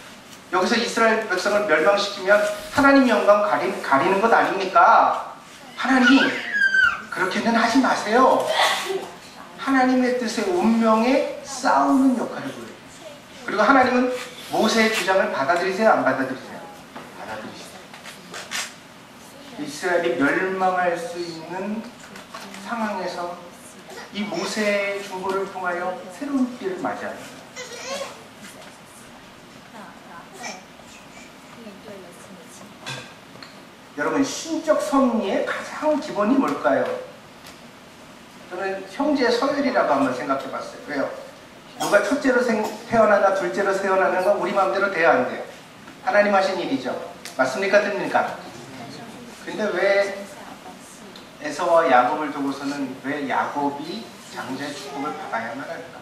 여기서 이스라엘 백성을 멸망시키면 하나님 영광 가리는 것 아닙니까? 하나님 그렇게는 하지 마세요. 하나님의 뜻에 운명에 싸우는 역할을 보여요. 그리고 하나님은 모세의 주장을 받아들이세요? 안 받아들이세요? 받아들이세요. 이스라엘이 멸망할 수 있는 상황에서 이 모세의 중보를 통하여 새로운 길을 맞이합니다. 여러분 신적 섭리의 가장 기본이 뭘까요? 저는 형제 서열이라고 한번 생각해 봤어요. 왜요? 누가 첫째로 태어나나 둘째로 태어나는 건 우리 마음대로 돼야 안 돼요. 하나님 하신 일이죠. 맞습니까? 됩니까? 근데 왜 에서와 야곱을 두고서는 왜 야곱이 장자의 축복을 받아야만 할까?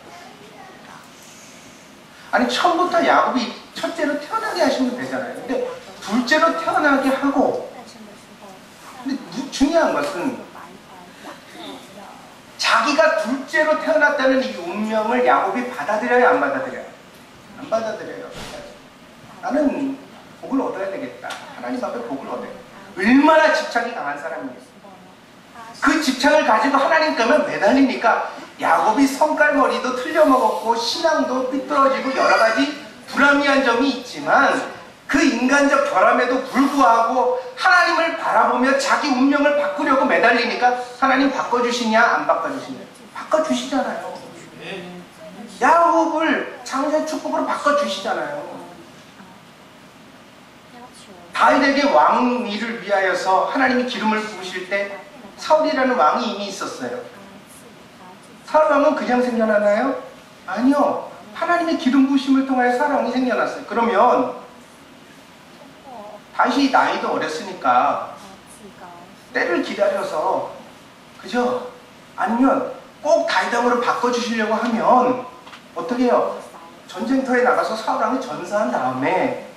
아니 처음부터 야곱이 첫째로 태어나게 하시면 되잖아요. 근데 둘째로 태어나게 하고, 근데 중요한 것은 자기가 둘째로 태어났다는 이 운명을 야곱이 받아들여야 안 받아들여요? 안 받아들여요. 나는 복을 얻어야 되겠다. 하나님 앞에 복을 얻어야 돼. 얼마나 집착이 강한 사람이겠어요. 그 집착을 가지고 하나님 때문에 매달리니까 야곱이 성깔머리도 틀려먹었고 신앙도 삐뚤어지고 여러 가지 불합리한 점이 있지만 그 인간적 결함에도 불구하고 하나님을 바라보며 자기 운명을 바꾸려고 매달리니까 하나님 바꿔주시냐 안 바꿔주시냐? 바꿔주시잖아요. 야곱을 장자의 축복으로 바꿔주시잖아요. 다윗에게 왕위를 위하여서 하나님이 기름을 부으실 때 사울이라는 왕이 이미 있었어요. 사울 왕은 그냥 생겨나나요? 아니요. 하나님의 기름 부으심을 통하여 사울 왕이 생겨났어요. 그러면 다윗이 나이도 어렸으니까 때를 기다려서, 그죠? 아니면 꼭 다윗 왕으로 바꿔주시려고 하면 어떻게 해요? 전쟁터에 나가서 사울 왕이 전사한 다음에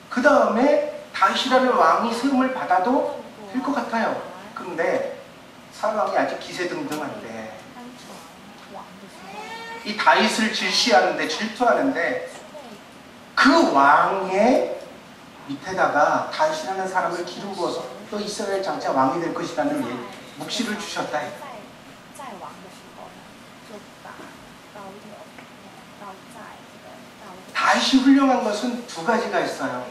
그 다음에 다윗이라는 왕이 세움을 받아도 될 것 같아요. 그런데 사울 왕이 아직 기세등등한데 이 다윗을 질시하는데 질투하는데 그 왕의 밑에다가 다윗이라는 사람을 기름 부어서 또 이스라엘 장차 왕이 될 것이라는 묵시를 주셨다. 다윗이 훌륭한 것은 두 가지가 있어요.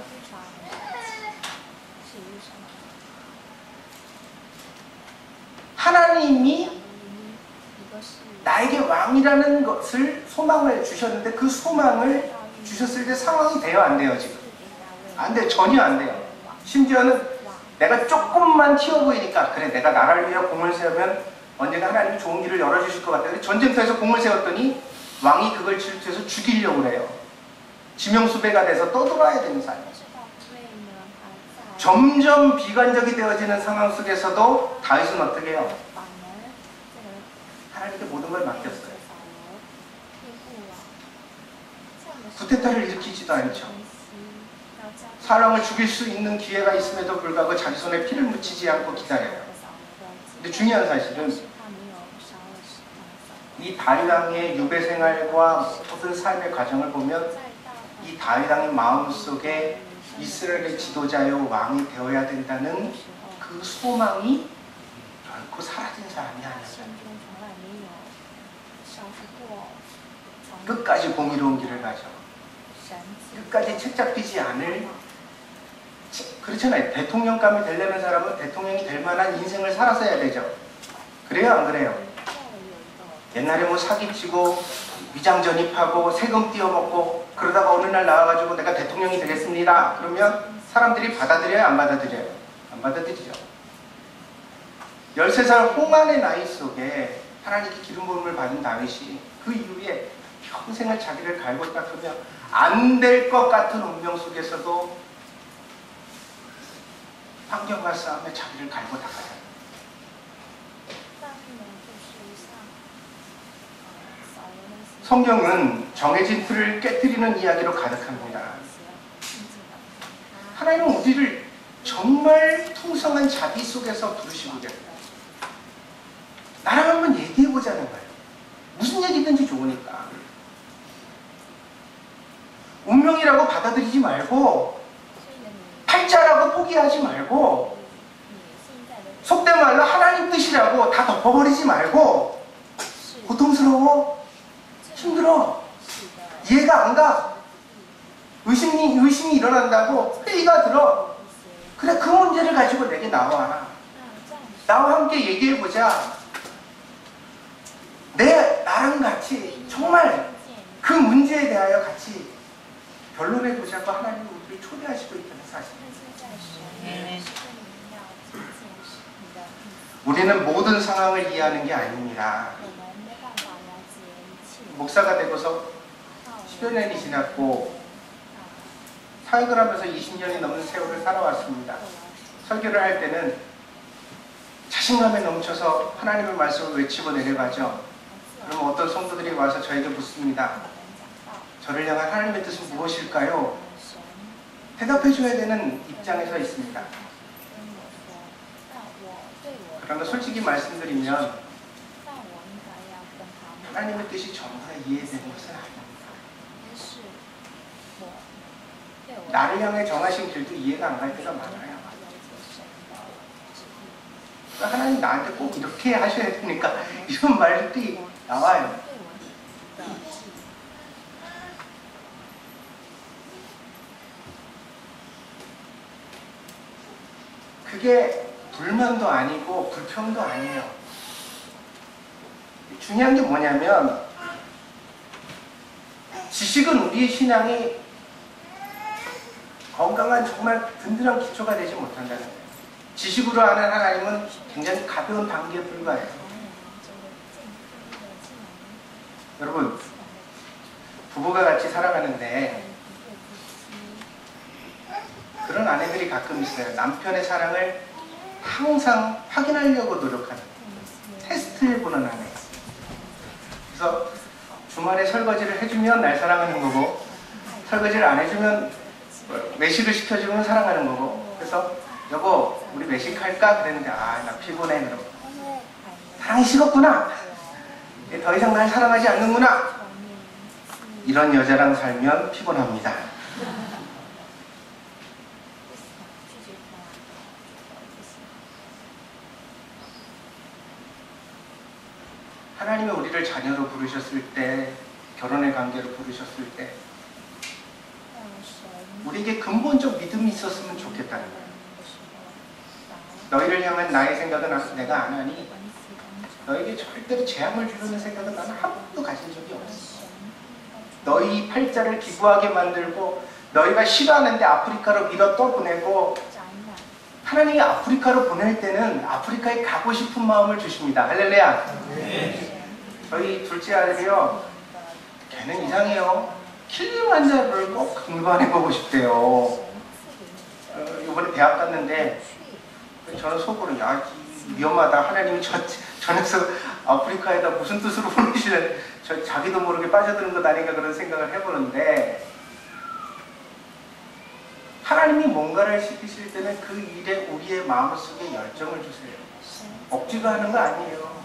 하나님이 나에게 왕이라는 것을 소망을 주셨는데 그 소망을 주셨을 때 상황이 돼요? 안 돼요? 지금? 안 돼요. 전혀 안 돼요. 심지어는 내가 조금만 튀어 보이니까 그래 내가 나라를 위해 공을 세우면 언젠가 하나님이 좋은 길을 열어주실 것 같아. 전쟁터에서 공을 세웠더니 왕이 그걸 질투해서 죽이려고 그래요. 지명수배가 돼서 떠돌아야 되는 삶이에요. 점점 비관적이 되어지는 상황 속에서도 다윗은 어떻게 해요? 하나님께 모든 걸 맡겼어요. 쿠데타를 일으키지도 않죠. 사람을 죽일 수 있는 기회가 있음에도 불구하고 자기 손에 피를 묻히지 않고 기다려요. 근데 중요한 사실은 이 다윗 왕의 유배 생활과 모든 삶의 과정을 보면 이 다윗 왕의 마음속에 이스라엘의 지도자요 왕이 되어야 된다는 그 소망이 결코 사라진 사람이 아니었어요. 끝까지 공의로운 길을 가죠. 끝까지 책 잡히지 않을, 그렇잖아요. 대통령감이 되려는 사람은 대통령이 될 만한 인생을 살았어야 되죠. 그래요, 안 그래요? 옛날에 뭐 사기치고 위장 전입하고 세금 띄어먹고 그러다가 어느 날 나와가지고 내가 대통령이 되겠습니다. 그러면 사람들이 받아들여요, 안 받아들여요? 안 받아들이죠. 13살 홍안의 나이 속에 하나님께 기름 부음을 받은 다윗이 그 이후에 평생을 자기를 갈고 닦으며 안 될 것 같은 운명 속에서도 환경과 싸움에 자기를 갈고 닦아요. 성경은 정해진 틀을 깨뜨리는 이야기로 가득합니다. 하나님은 우리를 정말 풍성한 자비 속에서 부르시고 계세요. 나랑 한번 얘기해보자는 거예요. 무슨 얘기든지 좋으니까. 운명이라고 받아들이지 말고 팔자라고 포기하지 말고 속된 말로 하나님 뜻이라고 다 덮어버리지 말고 고통스러워? 힘들어? 이해가 안 가? 의심이 일어난다고 회의가 들어? 그래 그 문제를 가지고 내게 나와. 나와 함께 얘기해보자. 나랑 같이 정말 그 문제에 대하여 같이 변론해보자고 하나님이 우리를 초대하시고 있다는 사실입니다. 우리는 모든 상황을 이해하는 게 아닙니다. 목사가 되고서 10여 년이 지났고 사역을 하면서 20년이 넘는 세월을 살아왔습니다. 설교를 할 때는 자신감에 넘쳐서 하나님의 말씀을 외치고 내려가죠. 그럼 어떤 성도들이 와서 저에게 묻습니다. 저를 향한 하나님의 뜻은 무엇일까요? 대답해 줘야 되는 입장에서 있습니다. 그러나 솔직히 말씀드리면 하나님의 뜻이 전부 다 이해되는 것은 아닙니다. 나를 향해 정하신 길도 이해가 안 갈 때가 많아요. 하나님 나한테 꼭 이렇게 하셔야 되니까 이런 말들이 나와요. 그게 불만도 아니고 불평도 아니에요. 중요한 게 뭐냐면 지식은 우리의 신앙이 건강한 정말 든든한 기초가 되지 못한다는 거예요. 지식으로 아는 하나님은 굉장히 가벼운 단계에 불과해요. 여러분 부부가 같이 살아가는데 그런 아내들이 가끔 있어요. 남편의 사랑을 항상 확인하려고 노력하는, 테스트해보는 아내. 그래서 주말에 설거지를 해주면 날 사랑하는 거고 설거지를 안 해주면 외식을 시켜주면 사랑하는 거고. 그래서 여보 우리 외식할까? 그랬는데 아 나 피곤해. 그럼 사랑이 식었구나. 더 이상 날 사랑하지 않는구나. 이런 여자랑 살면 피곤합니다. 하나님이 우리를 자녀로 부르셨을 때, 결혼의 관계로 부르셨을 때 우리에게 근본적 믿음이 있었으면 좋겠다는 거예요. 너희를 향한 나의 생각은 내가 안 하니 너에게 절대로 재앙을 주려는 생각은 나는 한 번도 가진 적이 없어. 너희 팔자를 기부하게 만들고 너희가 싫어하는데 아프리카로 밀어 떠보내고 하나님이 아프리카로 보낼 때는 아프리카에 가고 싶은 마음을 주십니다. 할렐루야. 저희 둘째 아들이요, 걔는 이상해요. 킬리만자로를 꼭 등반해보고 싶대요. 이번에 대학 갔는데 저는 속으로 야 위험하다. 하나님이 전에서 아프리카에다 무슨 뜻으로 보내시는, 자기도 모르게 빠져드는 것 아닌가 그런 생각을 해보는데, 하나님이 뭔가를 시키실 때는 그 일에 우리의 마음속에 열정을 주세요. 억지로 하는 거 아니에요.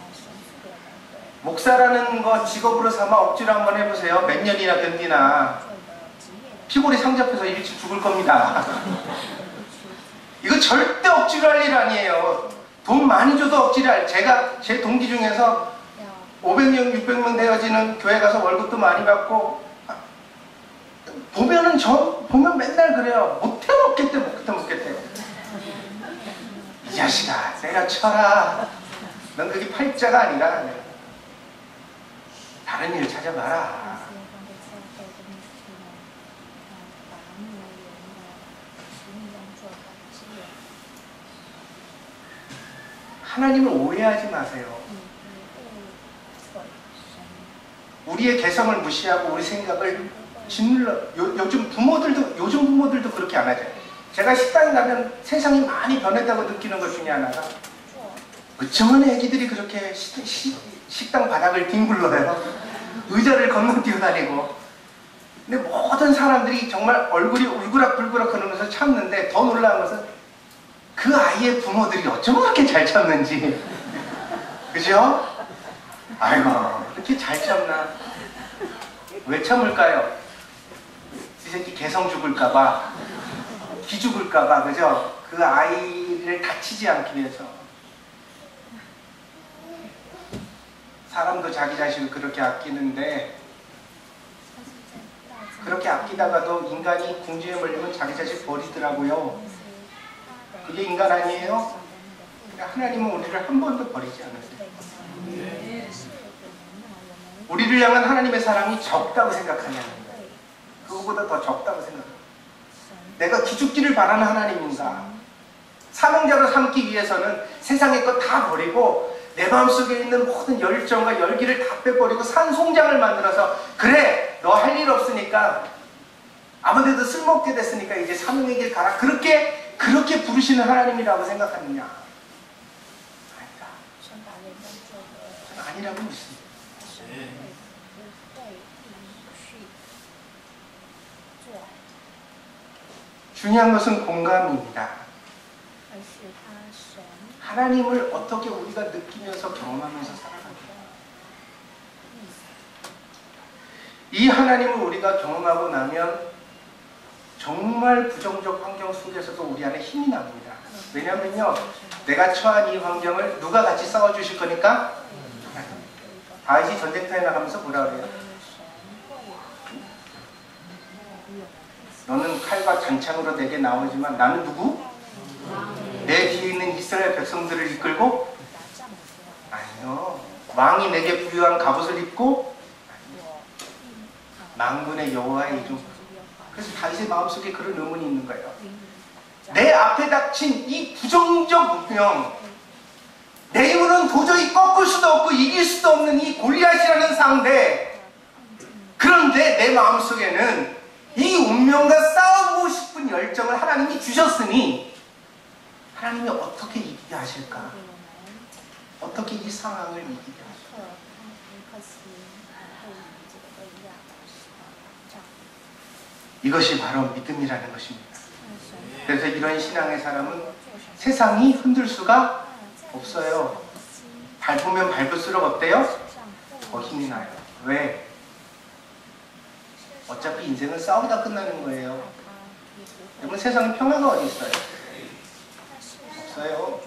목사라는 거 직업으로 삼아 억지로 한번 해보세요. 몇 년이나 견디나. 피골이 상접해서 일찍 죽을 겁니다. 이거 절대 억지로 할 일 아니에요. 돈 많이 줘도 억지로 제가 제 동기 중에서 500명, 600명 되어지는 교회 가서 월급도 많이 받고, 보면 맨날 그래요. 못해 먹겠대. 이 자식아, 때려쳐라. 넌 그게 팔자가 아니라 다른 일 찾아봐라. 하나님을 오해하지 마세요. 우리의 개성을 무시하고 우리 생각을 짓눌러. 요즘 부모들도 그렇게 안 하죠. 제가 식당에 가면 세상이 많이 변했다고 느끼는 것 중에 하나가, 어쩌면 애기들이 그렇게 식당 바닥을 뒹굴러요. 의자를 건너뛰어 다니고. 근데 모든 사람들이 정말 얼굴이 울그락불그락 하면서 참는데, 더 놀라운 것은 그 아이의 부모들이 어쩌면 그렇게 잘 참는지. 그죠? 아이고, 이렇게 잘 참나. 왜 참을까요? 이 새끼 개성 죽을까봐, 기 죽을까봐, 그죠? 그 아이를 다치지 않기 위해서. 사람도 자기 자식을 그렇게 아끼는데, 그렇게 아끼다가도 인간이 궁지에 몰리면 자기 자식 버리더라고요. 그게 인간 아니에요? 하나님은 우리를 한 번도 버리지 않으세요. 우리를 향한 하나님의 사랑이 적다고 생각하냐는 거예요. 그거보다 더 적다고 생각해요. 내가 기죽기를 바라는 하나님인가? 사명자로 삼기 위해서는 세상의 것 다 버리고 내 마음속에 있는 모든 열정과 열기를 다 빼버리고 산송장을 만들어서, 그래 너 할 일 없으니까 아무데도 쓸모없게 됐으니까 이제 사명의 길 가라, 그렇게 부르시는 하나님이라고 생각하느냐? 아니다. 저는 아니라고 믿습니다. 중요한 것은 공감입니다. 하나님을 어떻게 우리가 느끼면서 경험하면서 살아가는가. 이 하나님을 우리가 경험하고 나면 정말 부정적 환경 속에서도 우리 안에 힘이 납니다. 왜냐면요, 내가 처한 이 환경을 누가 같이 싸워주실 거니까? 다윗이 전쟁터에 나가면서 뭐라 그래요? 너는 칼과 장창으로 내게 나오지만 나는 누구? 내 뒤에 있는 이스라엘 백성들을 이끌고? 아니요. 왕이 내게 부유한 갑옷을 입고? 아니요. 만군의 여호와의 이름. 그래서 다윗의 마음속에 그런 의문이 있는 거예요. 내 앞에 닥친 이 부정적 운명, 내 힘으로는 도저히 꺾을 수도 없고 이길 수도 없는 이 골리앗이라는 상대, 그런데 내 마음속에는 이 운명과 싸우고 싶은 열정을 하나님이 주셨으니 하나님이 어떻게 이기게 하실까? 어떻게 이 상황을 이기게 하실까? 이것이 바로 믿음이라는 것입니다. 그래서 이런 신앙의 사람은 세상이 흔들 수가 없어요. 밟으면 밟을수록 어때요? 더 힘이 나요. 왜? 어차피 인생은 싸우다 끝나는 거예요. 여러분, 세상에 평화가 어디 있어요? 없어요.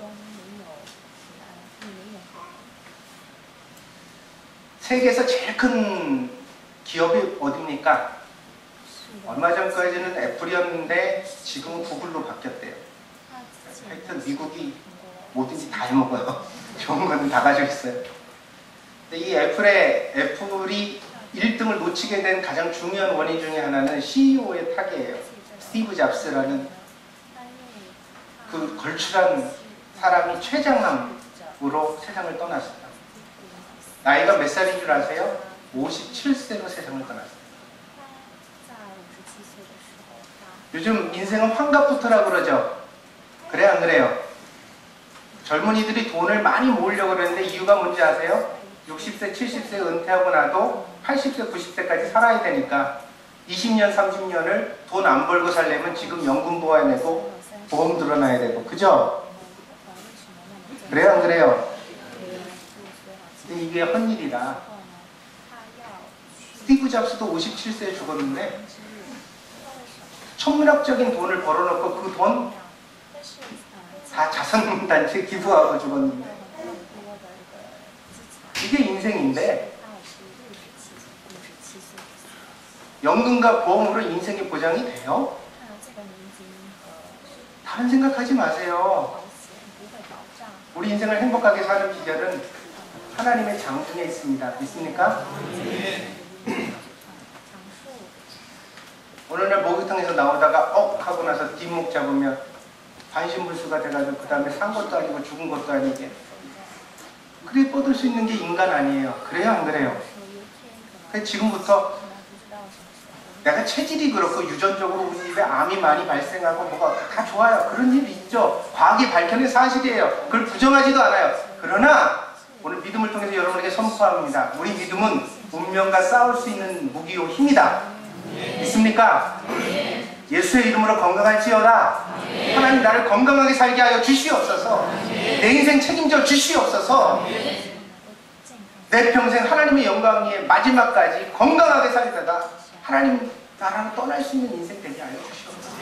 세계에서 제일 큰 기업이 어디입니까? 얼마 전까지는 애플이었는데 지금은 구글로 바뀌었대요. 하여튼 미국이 뭐든지 다 해먹어요. 좋은 거는 다 가지고 있어요. 근데 이 애플이 1등을 놓치게 된 가장 중요한 원인 중에 하나는 CEO의 타계예요. 스티브 잡스라는 그 걸출한 사람이 췌장암으로 세상을 떠났어요. 나이가 몇 살인 줄 아세요? 57세로 세상을 떠났어요. 요즘 인생은 환갑부터라고 그러죠. 그래 안 그래요? 젊은이들이 돈을 많이 모으려고 그러는데 이유가 뭔지 아세요? 60세, 70세 은퇴하고 나도 80세, 90세까지 살아야 되니까 20년, 30년을 돈 안 벌고 살려면 지금 연금 보아야 되고 보험 들어놔야 되고, 그죠? 그래요 안 그래요? 근데 이게 헛일이라. 스티브 잡스도 57세에 죽었는데 천문학적인 돈을 벌어놓고 그 돈 다 자선단체에 기부하고 죽었는데, 이게 인생인데 연금과 보험으로 인생이 보장이 돼요? 다른 생각하지 마세요. 우리 인생을 행복하게 사는 비결은 하나님의 장중에 있습니다. 믿습니까? 어느 날 목욕탕에서 나오다가 하고 나서 뒷목 잡으면 반신불수가 돼가지고 그 다음에 산 것도 아니고 죽은 것도 아니게 그래 뻗을 수 있는 게 인간 아니에요. 그래요 안 그래요? 그래서 지금부터 내가 체질이 그렇고 유전적으로 우리 집에 암이 많이 발생하고 뭐가 다 좋아요. 그런 일이 있죠. 과학이 밝혀낸 사실이에요. 그걸 부정하지도 않아요. 그러나 오늘 믿음을 통해서 여러분에게 선포합니다. 우리 믿음은 운명과 싸울 수 있는 무기요 힘이다. 믿습니까? 예수의 이름으로 건강할지어다. 하나님 나를 건강하게 살게 하여 주시옵소서. 내 인생 책임져 주시옵소서. 내 평생 하나님의 영광 위에 마지막까지 건강하게 살다가 하나님 나라로 떠날 수 있는 인생 되게 하여 주시옵소서.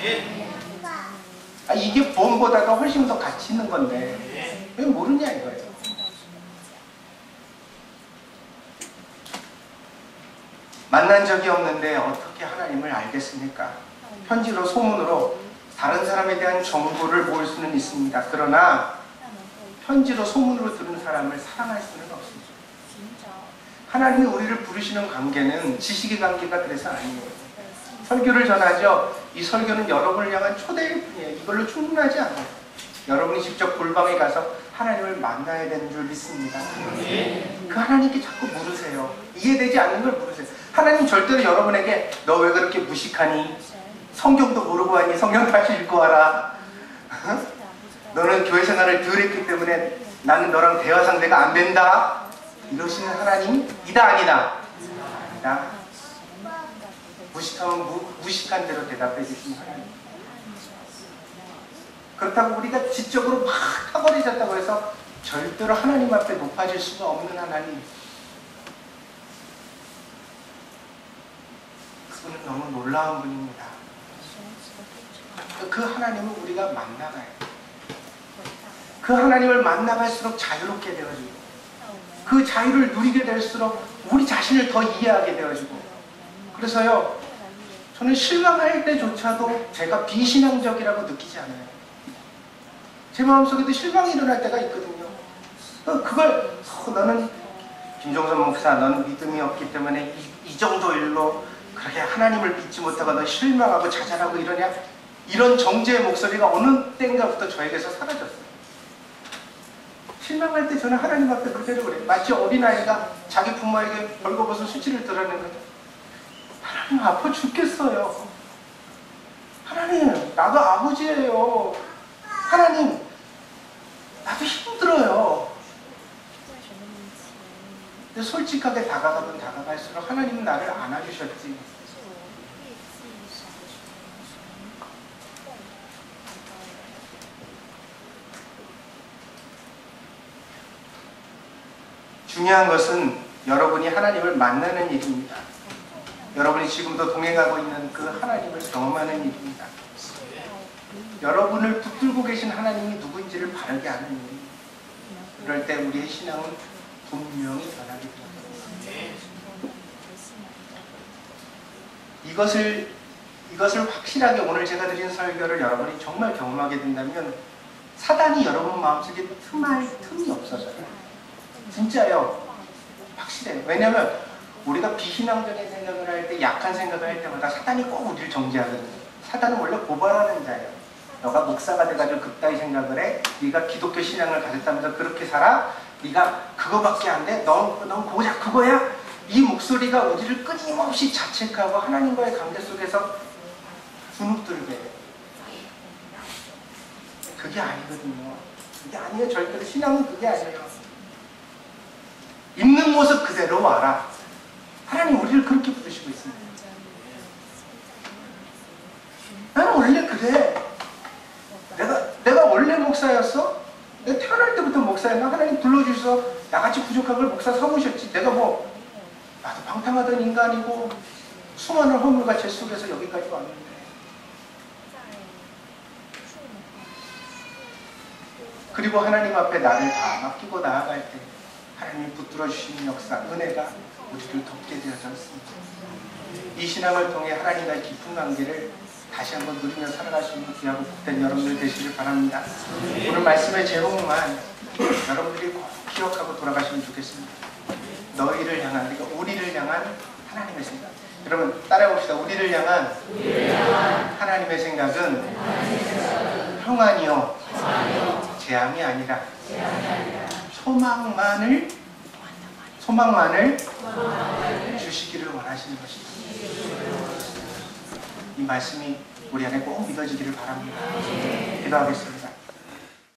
이게 보험보다가 훨씬 더 가치 있는 건데 왜 모르냐 이거예요. 만난 적이 없는데 어떻게 하나님을 알겠습니까? 편지로 소문으로 다른 사람에 대한 정보를 모을 수는 있습니다. 그러나 편지로 소문으로 들은 사람을 사랑할 수는 없습니다. 하나님이 우리를 부르시는 관계는 지식의 관계가 그래서 아니에요. 설교를 전하죠. 이 설교는 여러분을 향한 초대일 뿐이에요. 이걸로 충분하지 않아요. 여러분이 직접 골방에 가서 하나님을 만나야 되는 줄 믿습니다. 그 하나님께 자꾸 물으세요. 이해되지 않는 걸 물으세요. 하나님 절대로 여러분에게 너 왜 그렇게 무식하니? 성경도 모르고 하니 성경 다시 읽고 와라. 너는 교회 생활을 덜 했기 때문에 나는 너랑 대화 상대가 안 된다. 이러시는 하나님이다 아니다? 아니다. 무식하면 무식한 대로 대답해 주시는 하나님. 그렇다고 우리가 지적으로 막 타버리셨다고 해서 절대로 하나님 앞에 높아질 수가 없는 하나님. 그분은 너무 놀라운 분입니다. 그 하나님을 우리가 만나가요. 그 하나님을 만나갈수록 자유롭게 되어지고 그 자유를 누리게 될수록 우리 자신을 더 이해하게 되어지고, 그래서요 저는 실망할 때조차도 제가 비신앙적이라고 느끼지 않아요. 제 마음속에도 실망이 일어날 때가 있거든요. 그걸 너는 김종선 목사 너는 믿음이 없기 때문에 이 정도 일로 그렇게 하나님을 믿지 못하고 너 실망하고 자잘하고 이러냐, 이런 정죄의 목소리가 어느 때인가부터 저에게서 사라졌어요. 실망할 때 저는 하나님 앞에 그대로 그래요. 마치 어린아이가 자기 부모에게 벌거벗은 수치를 드러내는 거죠. 하나님 아파 죽겠어요. 하나님 나도 아버지예요. 하나님 나도 힘들어요. 근데 솔직하게 다가가면 다가갈수록 하나님은 나를 안아주셨지. 중요한 것은 여러분이 하나님을 만나는 일입니다. 여러분이 지금도 동행하고 있는 그 하나님을 경험하는 일입니다. 여러분을 붙들고 계신 하나님이 누구인지를 바르게 아는 일입니다. 그럴 때 우리의 신앙은 분명히 변하게 됩니다. 이것을 확실하게 오늘 제가 드린 설교를 여러분이 정말 경험하게 된다면 사단이 여러분 마음속에 틈할 틈이 없어져요. 진짜요. 확실해요. 왜냐하면 우리가 비신앙적인 생각을 할 때, 약한 생각을 할 때마다 사단이 꼭 우리를 정죄하거든요. 사단은 원래 고발하는 자예요. 너가 목사가 돼가지고 그따위 생각을 해? 네가 기독교 신앙을 가졌다면서 그렇게 살아? 네가 그거밖에 안 돼? 넌 고작 그거야? 이 목소리가 우리를 끊임없이 자책하고 하나님과의 관계 속에서 주눅들게 해. 그게 아니거든요. 그게 아니에요. 절대로 신앙은 그게 아니에요. 있는 모습 그대로 와라. 하나님 우리를 그렇게 부르시고 있습니다. 나는 원래 그래. 내가 원래 목사였어? 내가 태어날 때부터 목사였나? 하나님 불러주셔서 나같이 부족한 걸 목사 삼으셨지. 내가 뭐 나도 방탕하던 인간이고 수많은 허물과 죄 속에서 여기까지 왔는데 그리고 하나님 앞에 나를 다 맡기고 나아갈 때 하나님이 붙들어 주시는 역사, 은혜가 우리를 덮게 되어져 있습니다. 이 신앙을 통해 하나님과의 깊은 관계를 다시 한번 누리며 살아갈 수 있는 귀하고 복된 여러분들 되시길 바랍니다. 오늘 말씀의 제목만 여러분들이 꼭 기억하고 돌아가시면 좋겠습니다. 너희를 향한, 그러니까 우리를 향한 하나님의 생각. 여러분 따라해봅시다. 우리를 향한 하나님의 생각은 평안이요 재앙이 아니라 소망만을 주시기를 원하시는 것입니다. 이 말씀이 우리 안에 꼭 믿어지기를 바랍니다. 기도하겠습니다.